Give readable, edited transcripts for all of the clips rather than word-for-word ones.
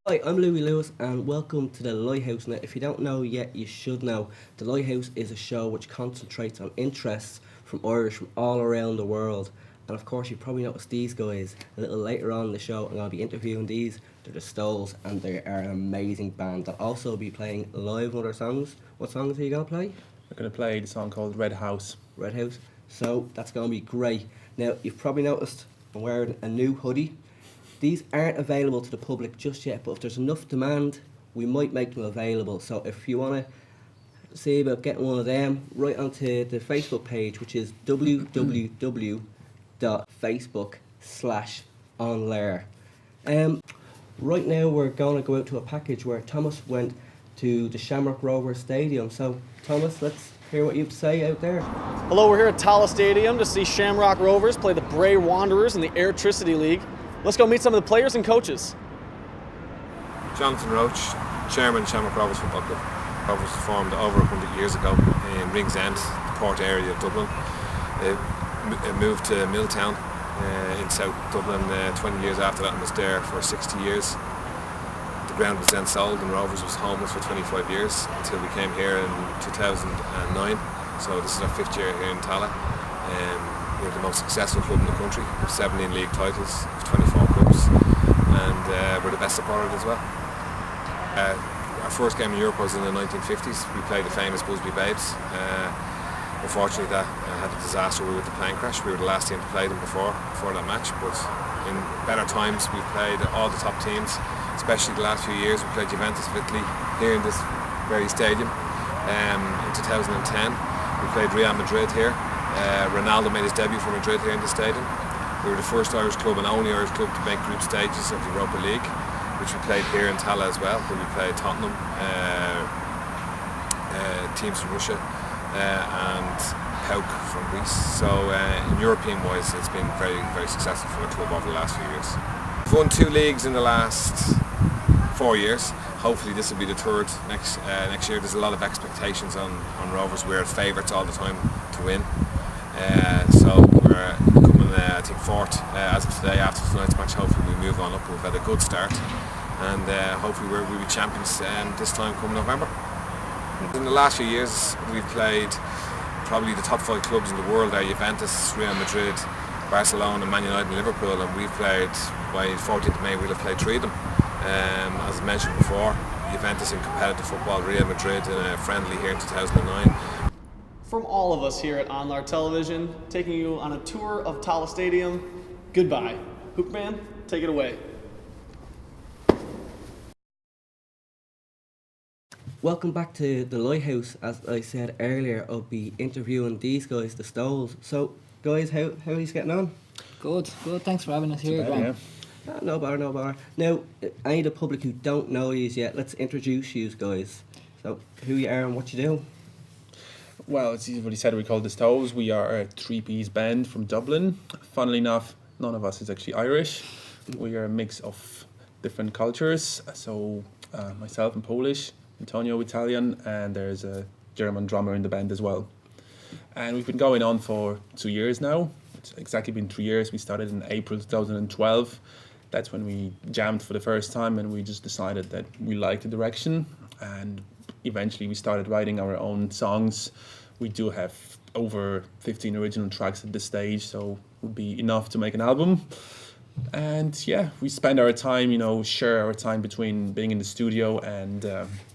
Hi, I'm Lewie Lewis and welcome to the LightHouse. Now, if you don't know yet, you should know. The LightHouse is a show which concentrates on interests from Irish from all around the world. And of course, you probably noticed these guys a little later on in the show. I'm going to be interviewing these. They're the Stoles and they are an amazing band. They'll also be playing live other songs. What songs are you going to play? We're going to play the song called Red House. Red House. So that's going to be great. Now, you've probably noticed I'm wearing a new hoodie. These aren't available to the public just yet, but if there's enough demand, we might make them available. So if you want to see about getting one of them, write onto the Facebook page, which is www.facebook.com/onlair. Right now we're going to go out to a package where Thomas went to the Shamrock Rovers Stadium. So Thomas, let's hear what you have to say out there. Hello, we're here at Tallaght Stadium to see Shamrock Rovers play the Bray Wanderers in the Airtricity League. Let's go meet some of the players and coaches. Jonathan Roach, Chairman, Shamrock Rovers Football Club. Rovers was formed over 100 years ago in Ringsend, the port area of Dublin. It moved to Milltown in South Dublin 20 years after that and was there for 60 years. The ground was then sold and Rovers was homeless for 25 years until we came here in 2009. So this is our 5th year here in Tallaght. We're the most successful club in the country, with 17 league titles, 24 cups, and we're the best supported as well. Our first game in Europe was in the 1950s. We played the famous Busby Babes. Unfortunately, that had a disaster with the plane crash. We were the last team to play them before that match, but in better times we've played all the top teams, especially the last few years. We played Juventus of Italy here in this very stadium. In 2010, we played Real Madrid here. Ronaldo made his debut for Madrid here in the stadium. We were the first Irish club and only Irish club to make group stages of the Europa League, which we played here in Tallaght as well, where we played Tottenham, teams from Russia, and PAOK from Greece. So in European wise, it's been very, very successful for the club over the last few years. We've won 2 leagues in the last 4 years. Hopefully this will be the 3rd next year. There's a lot of expectations on Rovers. We're favourites all the time to win. So we're coming, I think, 4th as of today after tonight's match. Hopefully we move on up. We've had a good start, and hopefully we'll be champions this time come November. In the last few years, we've played probably the top 5 clubs in the world: are Juventus, Real Madrid, Barcelona, Man United, and Liverpool. And we've played, by 14th of May, we'll have played 3 of them. As I mentioned before, Juventus in competitive football, Real Madrid in a friendly here in 2009. From all of us here at OnLair Television, taking you on a tour of Tallaght Stadium, goodbye. Hookman, take it away. Welcome back to the Lighthouse. As I said earlier, I'll be interviewing these guys, the Stoles. So, guys, how are you getting on? Good. Thanks for having us here. No bother. Now, any of the public who don't know you yet, let's introduce you guys. So, who you are and what you do. Well, as you already said, we're called the Stoles. We are a 3-piece band from Dublin. Funnily enough, none of us is actually Irish. We are a mix of different cultures. So myself, I'm Polish, Antonio Italian, and there's a German drummer in the band as well. And we've been going on for 2 years now. It's exactly been 3 years. We started in April 2012. That's when we jammed for the first time, and we just decided that we liked the direction, and eventually we started writing our own songs. We do have over 15 original tracks at this stage, so it would be enough to make an album. And yeah, we spend our time, share our time between being in the studio and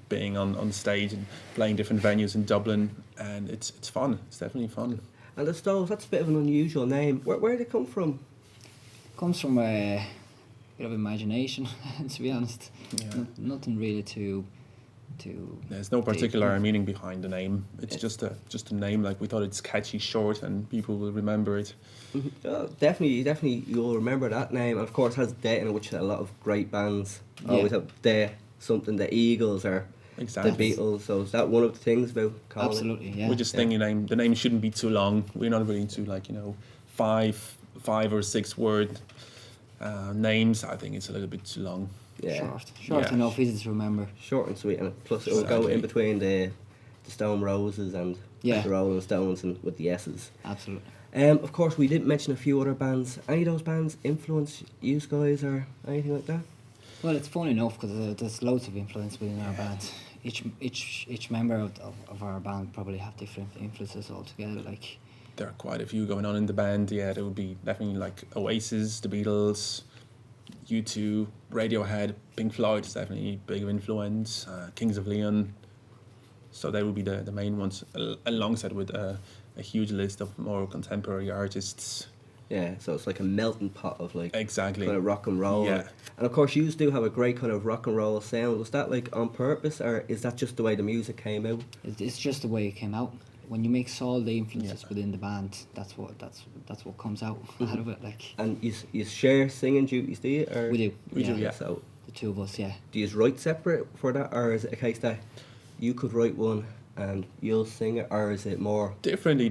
being on stage and playing different venues in Dublin, and it's fun. It's definitely fun. And the Stones, that's a bit of an unusual name. Where did it come from? Comes from a bit of imagination, to be honest. Yeah. Nothing really to. There's no particular meaning behind the name. It's just a name. Like, we thought it's catchy, short, and people will remember it. Definitely, you'll remember that name. And of course, it has "the" in it, which a lot of great bands always have "the" something. The Eagles or exactly. the Beatles. So is that one of the things about calling? Absolutely, yeah. We just think the name shouldn't be too long. We're not really into 5 or 6 word names. I think it's a little bit too long. Yeah. Short enough, easy to remember. Short and sweet, and plus it will go in between the Stone Roses and the Rolling Stones, and with the S's. Absolutely. Of course, we did mention a few other bands. Any of those bands influence you guys or anything like that? Well, it's fun enough because there's loads of influence within our band. Each member of our band probably have different influences altogether. Like, There are quite a few going on in the band. Yeah, there would be definitely like Oasis, the Beatles, U2, Radiohead, Pink Floyd is definitely a big influence. Kings of Leon. So they would be the main ones, alongside with a huge list of more contemporary artists. Yeah, so it's like a melting pot of like Exactly. kind of rock and roll. Yeah. And of course, you do have a great kind of rock and roll sound. Was that like on purpose, or is that just the way the music came out? it's just the way it came out. When you mix all the influences within the band, that's what comes out of it. Like, And you share singing duties, do you? Or we do. We do, yeah. So The two of us, yeah. do you write separate for that, or is it a case that you could write one and you'll sing it, or is it more? Differently.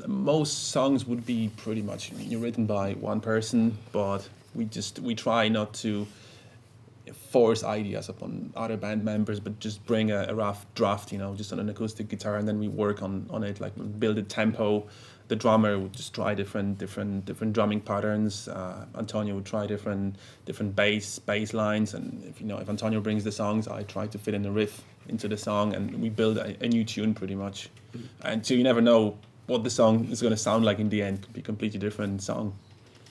Most songs would be pretty much written by one person, but we try not to force ideas upon other band members, but just bring a rough draft, just on an acoustic guitar, and then we work on it, like build a tempo. The drummer would just try different drumming patterns. Antonio would try different bass lines, and if Antonio brings the songs, I try to fit in a riff into the song, and we build a new tune pretty much. And so you never know what the song is going to sound like in the end. It could be a completely different song.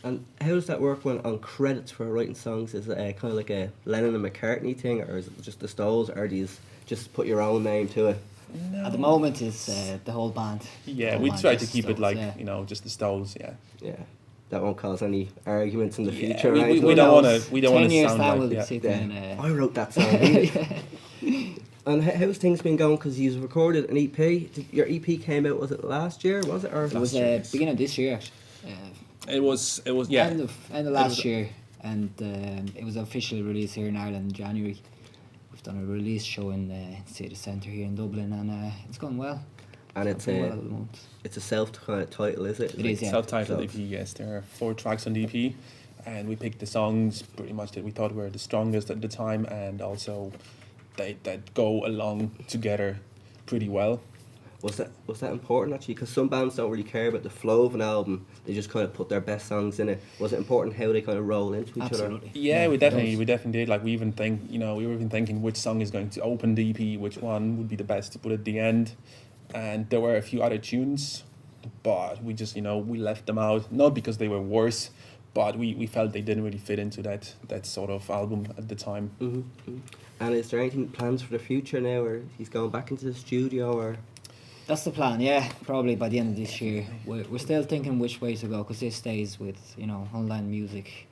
And how does that work when on credits for writing songs? Is it kind of like a Lennon and McCartney thing, or is it just the Stones, or do you just put your own name to it? No. At the moment, it's the whole band. Yeah, The whole we band try is to keep it Stones, like, yeah. just the Stones, yeah. Yeah, that won't cause any arguments in the Yeah, future. we- right? we Who don't knows? wanna- we don't want 10 to years sound now like we'll yeah. sit Yeah. in, I wrote that song. And how's things been going? Because you've recorded an EP. Your EP came out, was it last year? Was it? Or It was beginning of this year, actually. It was yeah. End of last year, and it was officially released here in Ireland in January. We've done a release show in City Centre here in Dublin, and it's gone well. And it's going well a at the moment. it's a self kind of title, is it? It is, yeah. Self-titled Self. EP, yes. There are 4 tracks on the EP, and we picked the songs pretty much that we thought were the strongest at the time, and also that go along together pretty well. Was that important actually? Because some bands don't really care about the flow of an album; they just kind of put their best songs in it. Was it important how they kind of roll into each Absolutely. Yeah, we it definitely does. did. Like we were even thinking which song is going to open the EP, which one would be the best to put at the end, and there were a few other tunes, but we just we left them out, not because they were worse, but we felt they didn't really fit into that sort of album at the time. other? And is there anything plans for the future now, or he's going back into the studio, or? That's the plan, yeah. Probably by the end of this year. We're still thinking which way to go, because this days with online music,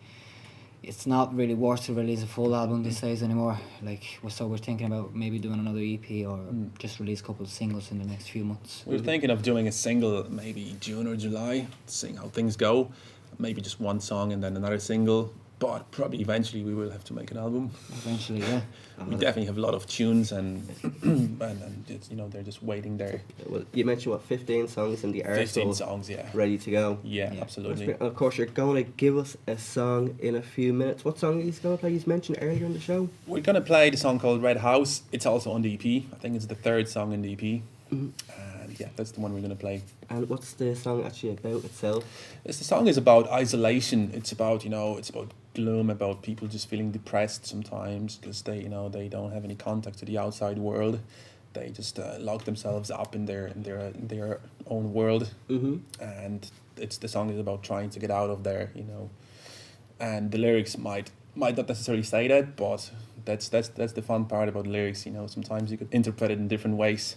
it's not really worth to release a full album these days anymore. Like, so we're thinking about maybe doing another EP or just release a couple of singles in the next few months. We were thinking of doing a single maybe June or July, seeing how things go. Maybe just one song and then another single. But probably eventually we will have to make an album. Eventually, yeah. We definitely have a lot of tunes and it's, they're just waiting there. Well, you mentioned 15 songs in the 15 article songs, yeah. ready to go. Yeah, Yeah. absolutely. And of course, you're going to give us a song in a few minutes. What song are you going to play? You mentioned earlier in the show. We're going to play the song called Red House. It's also on the EP. I think it's the 3rd song in the EP. And yeah, that's the one we're going to play. And what's the song actually about itself? The song is about isolation. It's about, it's about gloom, about people just feeling depressed sometimes because they don't have any contact to the outside world. They just lock themselves up in their own world. And the song is about trying to get out of there, And the lyrics might not necessarily say that, but that's the fun part about lyrics. Sometimes you could interpret it in different ways,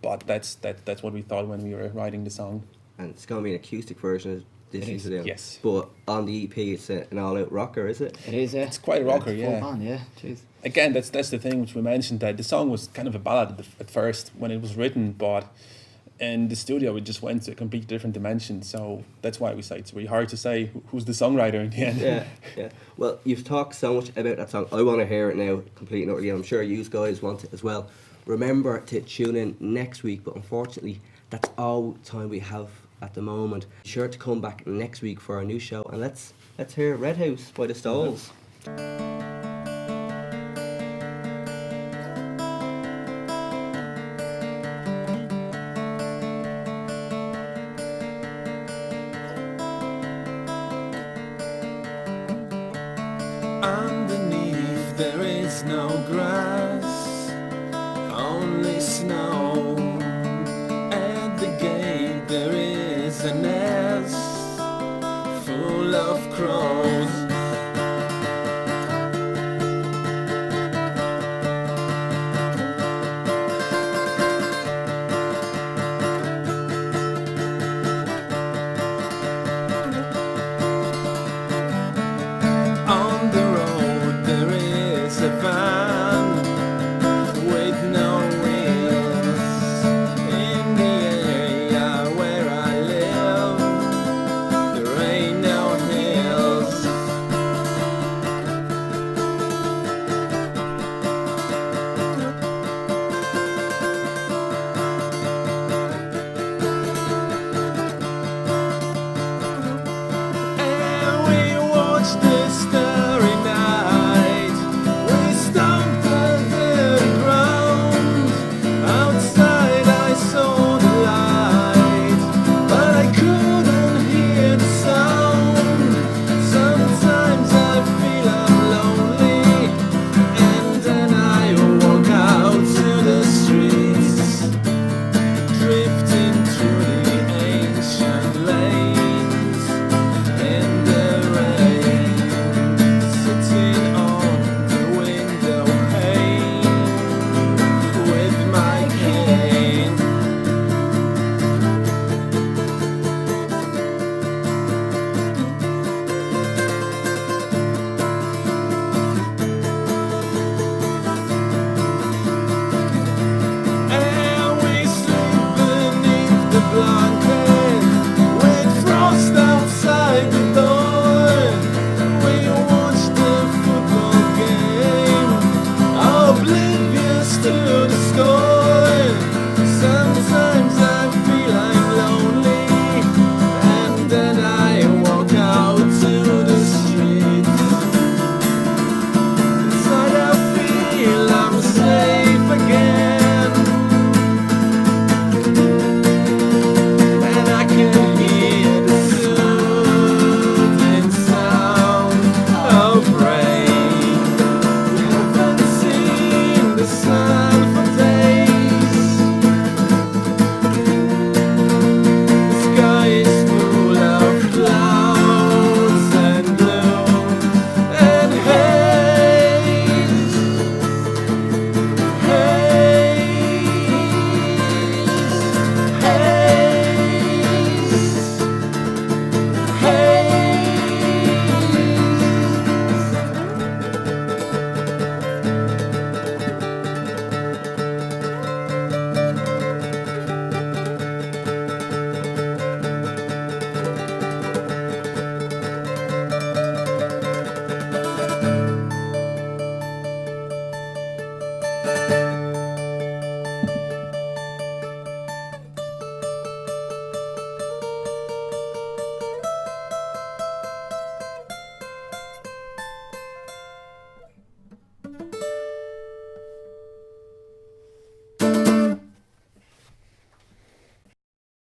but that's what we thought when we were writing the song. And it's going to be an acoustic version of this It is, incident. yes. But on the EP, it's an all-out rocker, is it? It is, yeah. It's quite a rocker, It's yeah. full band, yeah. Jeez. Again, that's the thing which we mentioned, that the song was kind of a ballad at first when it was written, but in the studio it just went to a completely different dimension. So that's why we say it's really hard to say who's the songwriter in the end. Yeah. Well, you've talked so much about that song. I want to hear it now, completely and utterly. I'm sure you guys want it as well. Remember to tune in next week, but unfortunately, that's all time we have at the moment. Be sure to come back next week for our new show, and let's hear Red House by the Stones. Underneath There is no grass, only snow